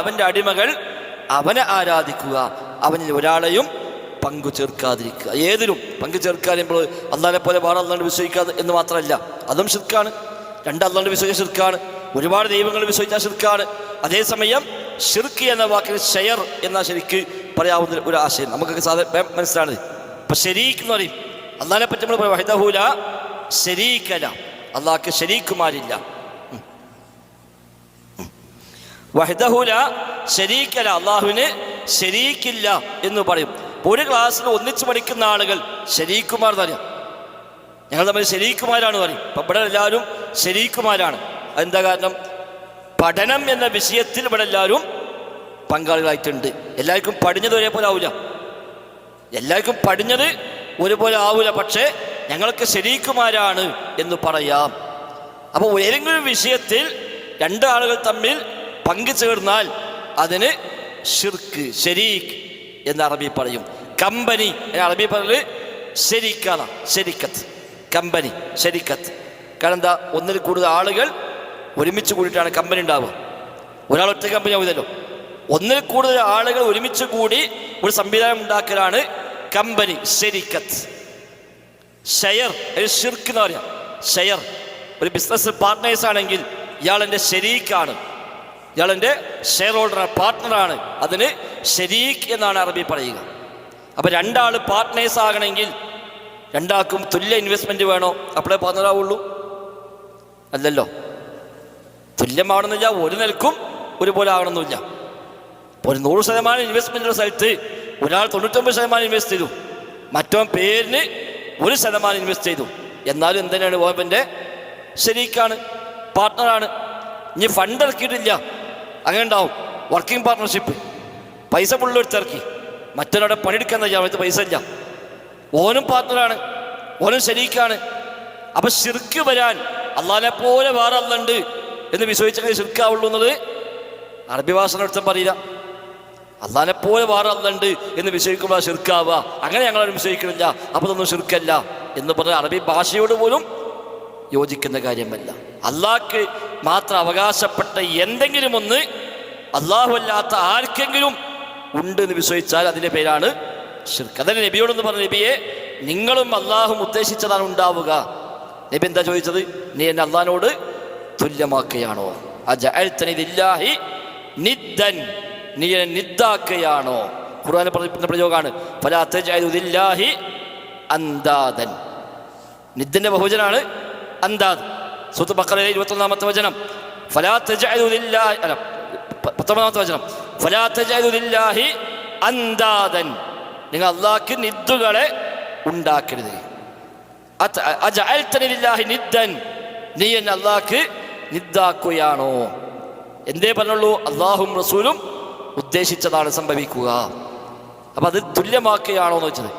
അവൻ്റെ അടിമകൾ അവനെ ആരാധിക്കുക, അവനിൽ ഒരാളെയും പങ്കു ചേർക്കാതിരിക്കുക. ഏതിലും പങ്കു ചേർക്കാതിരിക്കുമ്പോൾ അള്ളാഹിനെ പോലെ വേറെ അള്ളാഹുവിനെ വിശ്വസിക്കാതെ എന്ന് മാത്രമല്ല, അതും ശിർക്കാണ്. രണ്ട് അള്ളാഹുവിനെ വിശ്വസിക്കാൻ ശിർക്കാണ്, ഒരുപാട് ദൈവങ്ങൾ വിശ്വസിച്ചാൽ ശിർക്കാണ്. അതേസമയം ഷിർക്ക് എന്ന വാക്കിന് ഷെയർ എന്ന ശരിക്ക് പറയാവുന്ന ഒരു ആശയം നമുക്കൊക്കെ സാധാരണ മനസ്സിലാണ്. ഇപ്പം ശരീക്ക് എന്ന് പറയും, അള്ളാഹിനെ പറ്റി നമ്മൾ പറയും വഹ്ദഹു ലാ ശരീക ലഹ്, അള്ളാഹ്ക്ക് ശരീക്കുമാരില്ല. വഹ്ദഹു ലാ ശരീക ലഹ്, അള്ളാഹുവിന് ശരീക്കില്ല എന്ന് പറയും. ഒരു ക്ലാസ്സിൽ ഒന്നിച്ച് പഠിക്കുന്ന ആളുകൾ ശരീക്കുമാർ എന്ന് പറയും. ഞങ്ങൾ തമ്മിൽ ശരീക്കുമാരാണ് പറയും. അപ്പം ഇവിടെ എല്ലാവരും ശരീക്കുമാരാണ്. അതെന്താ കാരണം? പഠനം എന്ന വിഷയത്തിൽ ഇവിടെ എല്ലാവരും പങ്കാളികളായിട്ടുണ്ട്. എല്ലാവർക്കും പഠിഞ്ഞത് ഒരേപോലെ ആവില്ല, എല്ലാവർക്കും പഠിഞ്ഞത് ഒരുപോലെ ആവില്ല. പക്ഷേ ഞങ്ങൾക്ക് ശരീക്കുമാരാണ് എന്ന് പറയാം. അപ്പോൾ ഏതെങ്കിലും വിഷയത്തിൽ രണ്ടാളുകൾ തമ്മിൽ പങ്കു ചേർന്നാൽ അതിന് ഷിർക്ക്, ശരീക്ക് എന്ന് അറബി പറയും. കമ്പനി എന്ന അറബി പറഞ്ഞത് ശരിക്കാണ്, ശരിക്കത്ത്. കമ്പനി, ശരിക്കത്ത്. കാരണം എന്താ? ഒന്നിൽ കൂടുതൽ ആളുകൾ ഒരുമിച്ച് കൂടിയിട്ടാണ് കമ്പനി ഉണ്ടാവുക. ഒരാൾ ഒറ്റ കമ്പനി ആവില്ലല്ലോ. ഒന്നിൽ കൂടുതൽ ആളുകൾ ഒരുമിച്ച് കൂടി ഒരു സംവിധാനം ഉണ്ടാക്കലാണ് കമ്പനി, ശരിക്കത്ത്. ഷെയർ, ഷിർക്ക് എന്ന് പറയാം. ഷെയർ, ഒരു ബിസിനസ് പാർട്ട്നേഴ്സ് ആണെങ്കിൽ ഇയാളെൻ്റെ ശരീക്കാണ്, ഇയാളെൻ്റെ ഷെയർ ഹോൾഡറാണ്, പാർട്ട്ണറാണ്. അതിന് ശരീക്ക് എന്നാണ് അറബി പറയുക. അപ്പോൾ രണ്ടാൾ പാർട്ട്നേഴ്സ് ആകണമെങ്കിൽ രണ്ടാൾക്കും തുല്യ ഇൻവെസ്റ്റ്മെൻറ്റ് വേണോ? അപ്പോഴേ പാർട്ട്ണറാവുള്ളൂ? അല്ലല്ലോ. തുല്യമാവണമെന്നില്ല, ഒരു നിലക്കും ഒരുപോലെ ആവണമെന്നില്ല. ഒരു 100% ഇൻവെസ്റ്റ്മെൻറ്റിൻ്റെ സ്ഥലത്ത് ഒരാൾ 99% ഇൻവെസ്റ്റ് ചെയ്തു, മറ്റോ പേരിന് 1% ഇൻവെസ്റ്റ് ചെയ്തു. എന്നാലും എന്തിനാണ് ഓപ്പൻ്റെ ശരീക്കാണ്, പാർട്ട്ണറാണ്. ഇനി ഫണ്ട് ഇറക്കിയിട്ടില്ല, അങ്ങനെ ഉണ്ടാവും. വർക്കിംഗ് പാർട്ട്ണർഷിപ്പ്, പൈസ പുള്ളെടുത്തിറക്കി, മറ്റൊരാടെ പണിയെടുക്കാൻ സമയത്ത് പൈസ ഇല്ല, ഓനും പാർട്ട്ണറാണ്, ഓനും ശരീക്കാണ്. അപ്പം ശിർക്ക് വരാൻ അള്ളാഹിനെ പോലെ വേറെ അല്ലുണ്ട് എന്ന് വിശ്വസിച്ചെങ്കിൽ ശിർക്കാവുള്ളൂ എന്നുള്ളത് അറബി ഭാഷ അടുത്തും പറയില്ല. അള്ളാഹിനെ പോലെ വേറെ അല്ലുണ്ട് എന്ന് വിശ്വസിക്കുമ്പോൾ ശിർക്കാവുക, അങ്ങനെ ഞങ്ങളാരും വിശ്വസിക്കുന്നില്ല, അപ്പോൾ അതൊന്നും ശിർക്കല്ല എന്ന് പറഞ്ഞാൽ അറബി ഭാഷയോട് പോലും യോജിക്കുന്ന കാര്യമല്ല. അള്ളാഹ്ക്ക് മാത്രം അവകാശപ്പെട്ട എന്തെങ്കിലും ഒന്ന് അള്ളാഹു അല്ലാത്ത ആർക്കെങ്കിലും ഉണ്ട് എന്ന് വിശ്വസിച്ചാൽ അതിൻ്റെ പേരാണ് ശിർക്ക്. അതന്നെ നബിയോടൊന്ന് പറഞ്ഞു, നബിയെ നിങ്ങളും അള്ളാഹും ഉദ്ദേശിച്ചതാണ് ഉണ്ടാവുക. നബി എന്താ ചോദിച്ചത്? നീ എന്നെ അള്ളാഹിനോട് തുല്യമാക്കുകയാണോ? അജഅൽതനി ലില്ലാഹി നിദ്ദൻ, നീ എന്നെ നിദ്ദാക്കുകയാണോ? ഖുർആനിൽ പറഞ്ഞ പ്രയോഗമാണ് ഫലാ തജ്അലു ലില്ലാഹി അന്ദാദൻ. നിദ്ദിന്റെ ബഹുവചനാണ് അന്ദാദ്. സൂറത്ത് ബഖറയിലെ 21-ാമത്തെ വചനം ഫലാ തജ്അലു ലില്ലാഹി, അല്ല 19-ാമത്തെ വചനം ഫലാ തജ്അലു ലില്ലാഹി അന്ദാദൻ, നിങ്ങൾ അള്ളാഹ്ക്ക് നിദ്ദുകളെ ഉണ്ടാക്കരുത്. അജഅൽതനി ലില്ലാഹി നിദ്ദൻ, നീ എന്നെ അള്ളാഹ്ക്ക് നിദ്ദാക്കുകയാണോ? എന്തേ പറഞ്ഞുള്ളൂ? അള്ളാഹും റസൂലും ഉദ്ദേശിച്ചതാണ് സംഭവിക്കുക. അപ്പം അത് തുല്യമാക്കുകയാണോ എന്ന് വെച്ചത്.